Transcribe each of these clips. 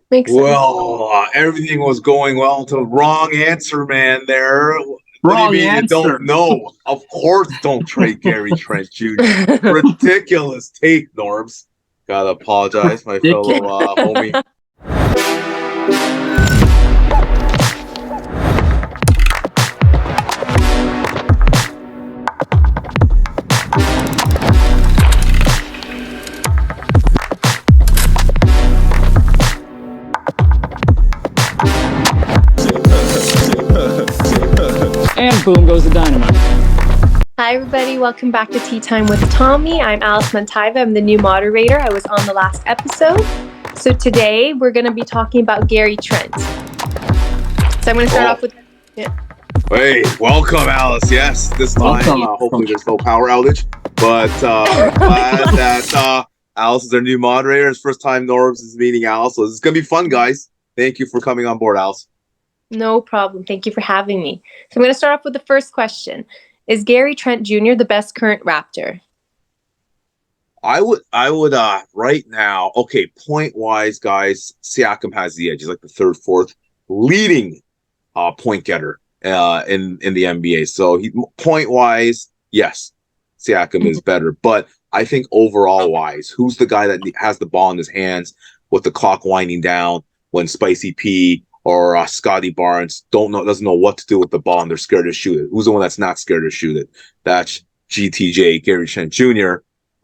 Makes sense. Well, everything was going well until wrong answer, man. There. What do you Wrong mean you don't answer. know? Of course, don't trade Gary Trent Jr. Ridiculous take, Norbs. Gotta apologize, my fellow homie. And boom goes the dynamite. Hi, everybody. Welcome back to Tea Time with Tommy. I'm Alice Mantaeva. I'm the new moderator. I was on the last episode. So today we're going to be talking about Gary Trent. So I'm going to start off with... Yeah. Hey, welcome, Alice. Yes, this time, hopefully there's no power outage. But glad that Alice is our new moderator. It's first time Norbz is meeting Alice. So it's going to be fun, guys. Thank you for coming on board, Alice. No problem. Thank you for having me. So I'm going to start off with the first question. Is Gary Trent Jr. the best current Raptor? I would right now, okay, point-wise, guys, Siakam has the edge. He's like the third, fourth leading point getter in the NBA. So point-wise, yes, Siakam is better. But I think overall-wise, who's the guy that has the ball in his hands with the clock winding down when Spicy P or Scotty Barnes doesn't know what to do with the ball and they're scared to shoot it? Who's the one that's not scared to shoot it? That's GTJ, Gary Trent Jr.,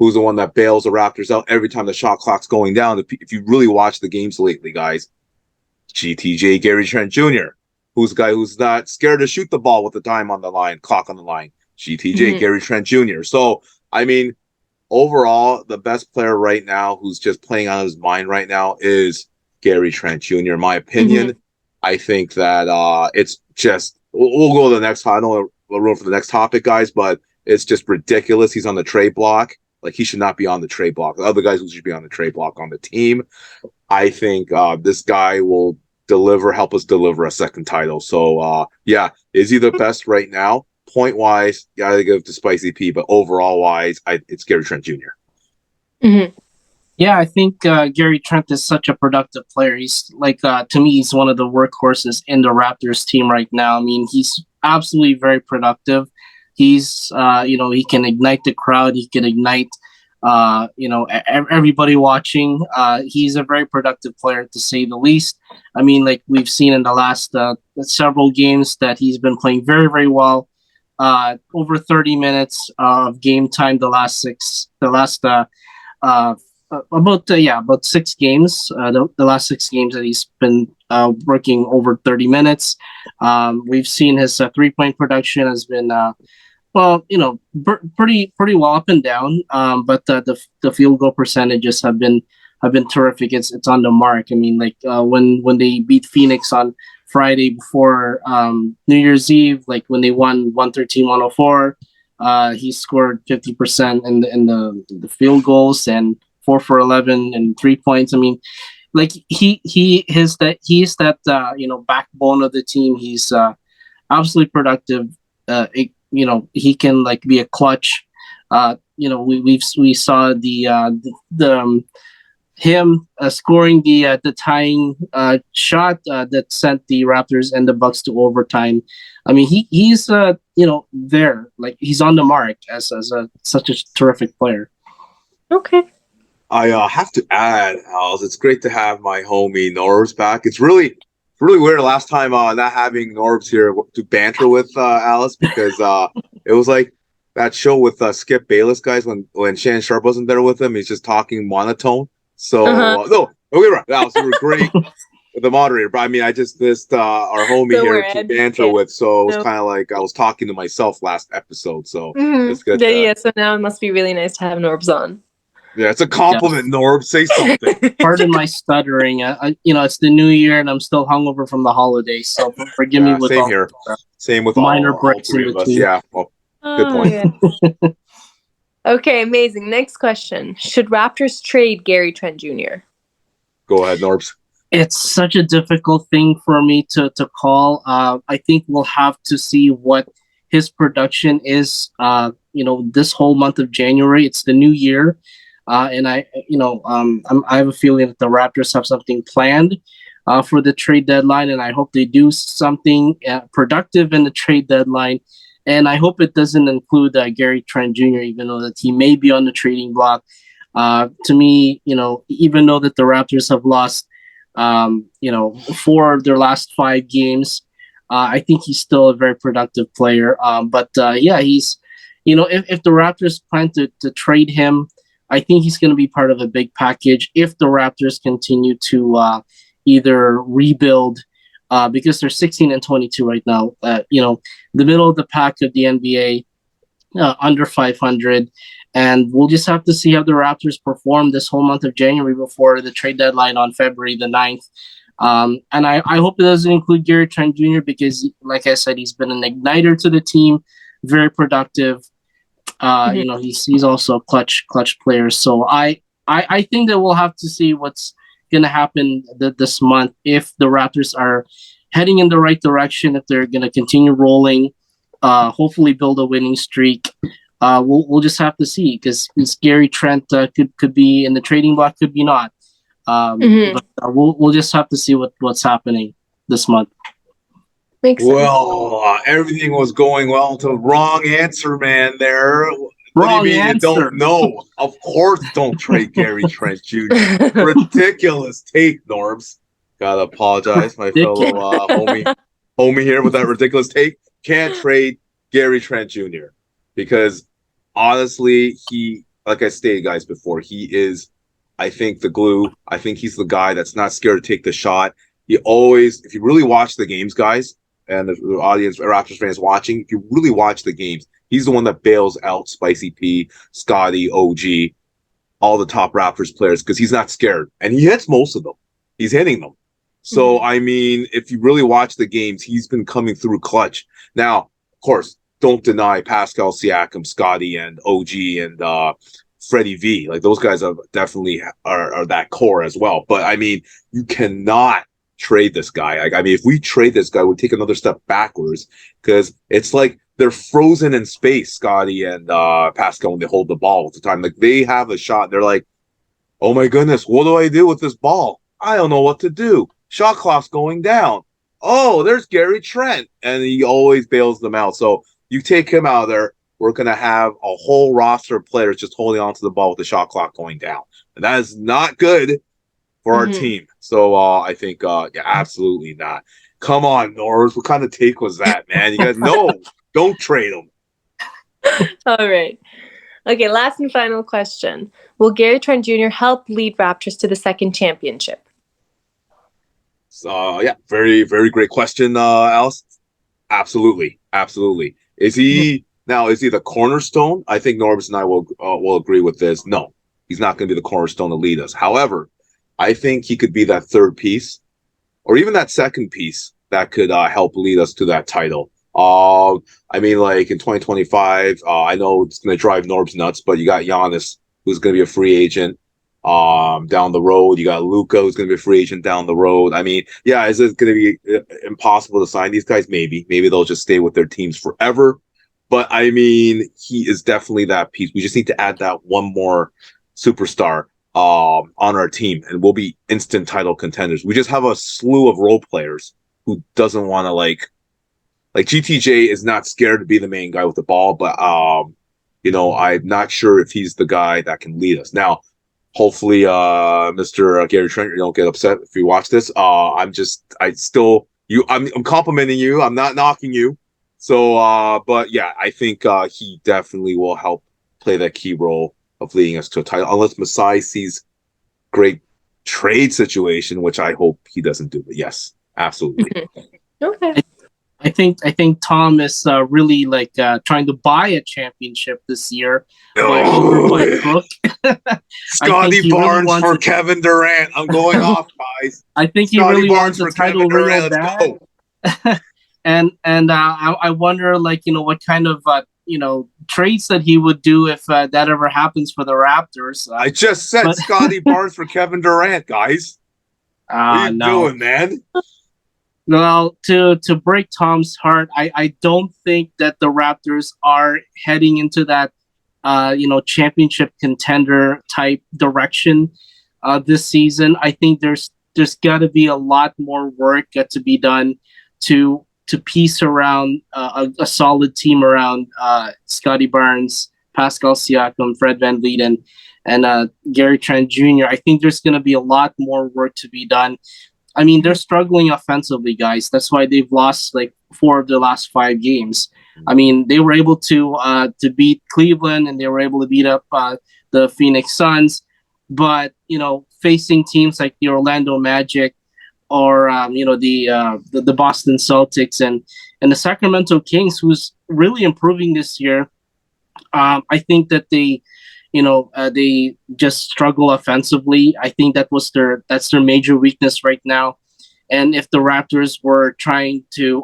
who's the one that bails the Raptors out every time the shot clock's going down. If you really watch the games lately, guys, GTJ, Gary Trent Jr., who's the guy who's not scared to shoot the ball with the time on the line, clock on the line. GTJ, Gary Trent Jr. So, I mean, overall, the best player right now who's just playing on his mind right now is Gary Trent Jr., in my opinion. I think that it's just, we'll go to the next, I don't know room for the next topic, guys, but it's just ridiculous. He's on the trade block. Like, he should not be on the trade block. The other guys who should be on the trade block on the team. I think this guy will help us deliver a second title. So, yeah, is he the best right now? Point-wise, gotta give to Spicy P, but overall-wise, it's Gary Trent Jr. Yeah, I think Gary Trent is such a productive player. He's like, to me, he's one of the workhorses in the Raptors team right now. I mean, he's absolutely very productive. He's, he can ignite the crowd. He can ignite, everybody watching. He's a very productive player, to say the least. I mean, like we've seen in the last several games that he's been playing very, very well. Over 30 minutes of game time about 6 games. The last 6 games that he's been working over 30 minutes. We've seen his 3-point production has been pretty well up and down. But the field goal percentages have been terrific. It's on the mark. I mean, like when they beat Phoenix on Friday before New Year's Eve, like when they won 113-104, he scored 50% in the field goals and 4 for 11 and 3 points. I mean, like he's that backbone of the team. He's absolutely productive. He can like be a clutch. We saw him scoring the tying shot that sent the Raptors and the Bucks to overtime. I mean, he's there, like he's on the mark as such a terrific player. Okay. I have to add, Alice, it's great to have my homie Norbz back. It's really weird last time not having Norbz here to banter with Alice, because it was like that show with Skip Bayless, guys, when Shannon Sharp wasn't there with him. He's just talking monotone. So, no, we were, Alice, you were great with the moderator. But I mean, I just missed our homie here to banter with. So it was kind of like I was talking to myself last episode. So it's good. So now it must be really nice to have Norbz on. Yeah, it's a compliment, Norbz. Say something. Pardon my stuttering. It's the new year and I'm still hungover from the holidays, so forgive me with same here. Same with minor all breaks three in of us. between. Yeah, well, good point. Yeah. Okay, amazing. Next question: should Raptors trade Gary Trent Jr.? Go ahead, Norbz. It's such a difficult thing for me to call. I think we'll have to see what his production is. This whole month of January. It's the new year. And I have a feeling that the Raptors have something planned for the trade deadline, and I hope they do something productive in the trade deadline. And I hope it doesn't include Gary Trent Jr., even though that he may be on the trading block. To me, even though that the Raptors have lost, 4 of their last 5 games, I think he's still a very productive player. But he's, if the Raptors plan to trade him, I think he's going to be part of a big package if the Raptors continue to either rebuild, because they're 16-22 right now. The middle of the pack of the NBA, under 500. And we'll just have to see how the Raptors perform this whole month of January before the trade deadline on February the 9th. And I hope it doesn't include Gary Trent Jr. because, like I said, he's been an igniter to the team, very productive. He's also a clutch player. So I think that we'll have to see what's going to happen this month if the Raptors are heading in the right direction, if they're going to continue rolling, hopefully build a winning streak. We'll just have to see because Gary Trent could be in the trading block, could be not. But we'll just have to see what's happening this month. Makes sense. Well, everything was going well until wrong answer, man. There. What do you mean Answer. you don't know? Of course, don't trade Gary Trent Jr. Ridiculous take, Norbz. Gotta apologize, my fellow homie here with that ridiculous take. Can't trade Gary Trent Jr. because honestly, he, like I stated, guys, before, he is, I think, the glue. I think he's the guy that's not scared to take the shot. He always, if you really watch the games, guys, and the audience, Raptors fans watching, if you really watch the games, he's the one that bails out Spicy P, Scotty, OG, all the top Raptors players because he's not scared. And he hits most of them. He's hitting them. So, I mean, if you really watch the games, he's been coming through clutch. Now, of course, don't deny Pascal Siakam, Scotty, and OG, and Freddie V. Like, those guys are definitely are that core as well. But, I mean, you cannot trade this guy. Like, I mean, if we trade this guy, we'll take another step backwards because it's like they're frozen in space, Scotty and Pascal, when they hold the ball all the time. Like, they have a shot. They're like, oh, my goodness, what do I do with this ball? I don't know what to do. Shot clock's going down. Oh, there's Gary Trent. And he always bails them out. So you take him out of there, we're going to have a whole roster of players just holding on to the ball with the shot clock going down. And that is not good for our team. So I think, absolutely not. Come on, Norbz. What kind of take was that, man? You guys know, don't trade him. All right. Okay, last and final question. Will Gary Trent Jr. help lead Raptors to the second championship? Very, very great question, Alice. Absolutely. Is he the cornerstone? I think Norbz and I will agree with this. No, he's not going to be the cornerstone to lead us. However, I think he could be that third piece, or even that second piece that could help lead us to that title. I mean, like in 2025, I know it's going to drive Norbz nuts, but you got Giannis, who's going to be a free agent. Down the road, you got Luka, who's going to be a free agent down the road. I mean, yeah, is it going to be impossible to sign these guys? Maybe they'll just stay with their teams forever. But I mean, he is definitely that piece. We just need to add that one more superstar on our team, and we'll be instant title contenders. We just have a slew of role players who doesn't want to like GTJ is not scared to be the main guy with the ball, but I'm not sure if he's the guy that can lead us now. Hopefully, Mr. Gary Trent, you don't get upset if you watch this. I'm complimenting you. I'm not knocking you. So, but yeah, I think he definitely will help play that key role of leading us to a title, unless Masai sees great trade situation, which I hope he doesn't do. But yes, absolutely. Okay. I think Tom is really trying to buy a championship this year. By Crook. Scotty Barnes really for Kevin Durant. I'm going off, guys. I think he really wants a title real bad. and I wonder, what kind of trades that he would do if that ever happens for the Raptors. I just said Scotty Barnes for Kevin Durant, guys. What are you doing, man? Well, to break Tom's heart, I don't think that the Raptors are heading into that championship contender type direction this season. I think there's got to be a lot more work got to be done to piece around a solid team around Scotty Barnes, Pascal Siakam, Fred VanVleet, and Gary Trent Jr. I think there's going to be a lot more work to be done. I mean, they're struggling offensively, guys. That's why they've lost like 4 of the last 5 games. I mean, they were able to beat Cleveland, and they were able to beat up the Phoenix Suns. But facing teams like the Orlando Magic or the Boston Celtics and the Sacramento Kings, who's really improving this year, I think that they just struggle offensively. I think that's their major weakness right now. And if the Raptors were trying to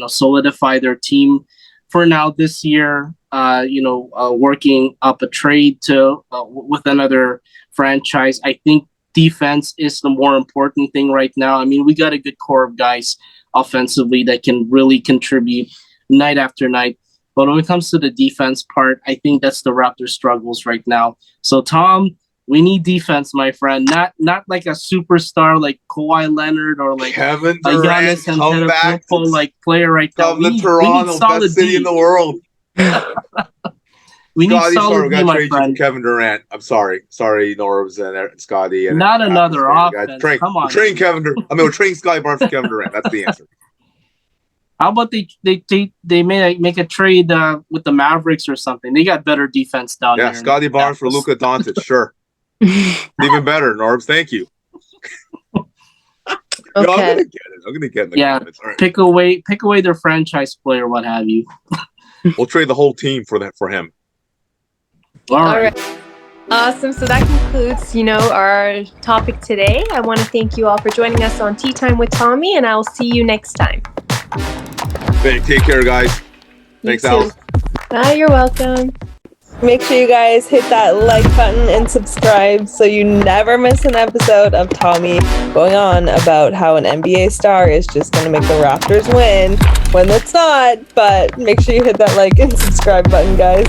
solidify their team for now this year, working up a trade to with another franchise, I think defense is the more important thing right now. I mean, we got a good core of guys offensively that can really contribute night after night. But when it comes to the defense part, I think that's the Raptors' struggles right now. So, Tom, we need defense, my friend. Not like a superstar like Kawhi Leonard or like Kevin a Durant, Giannis come back Antetokounmpo like player right now. from the Toronto, best city in the world. We need Scotty, sorry, solid we D, got to my trade you for friend. Kevin Durant. I'm sorry, Norbz and Scotty. And Not another offense. Train, Come on. We're trading Kevin Durant. We're trading Scotty Barnes for Kevin Durant. That's the answer. How about they may make a trade with the Mavericks or something? They got better defense down here. Yeah, Scotty Barnes for Luka Doncic. Sure. Even better, Norbz. Thank you. Okay. No, I'm gonna get it. I'm gonna get in the comments. All right. Pick away their franchise player, what have you. We'll trade the whole team for him. All right. Awesome. So that concludes, our topic today. I want to thank you all for joining us on Tea Time with Tommy, and I'll see you next time. Take care, guys. Thanks, Alice. Bye. You're welcome. Make sure you guys hit that like button and subscribe so you never miss an episode of Tommy going on about how an NBA star is just going to make the Raptors win when it's not. But make sure you hit that like and subscribe button, guys.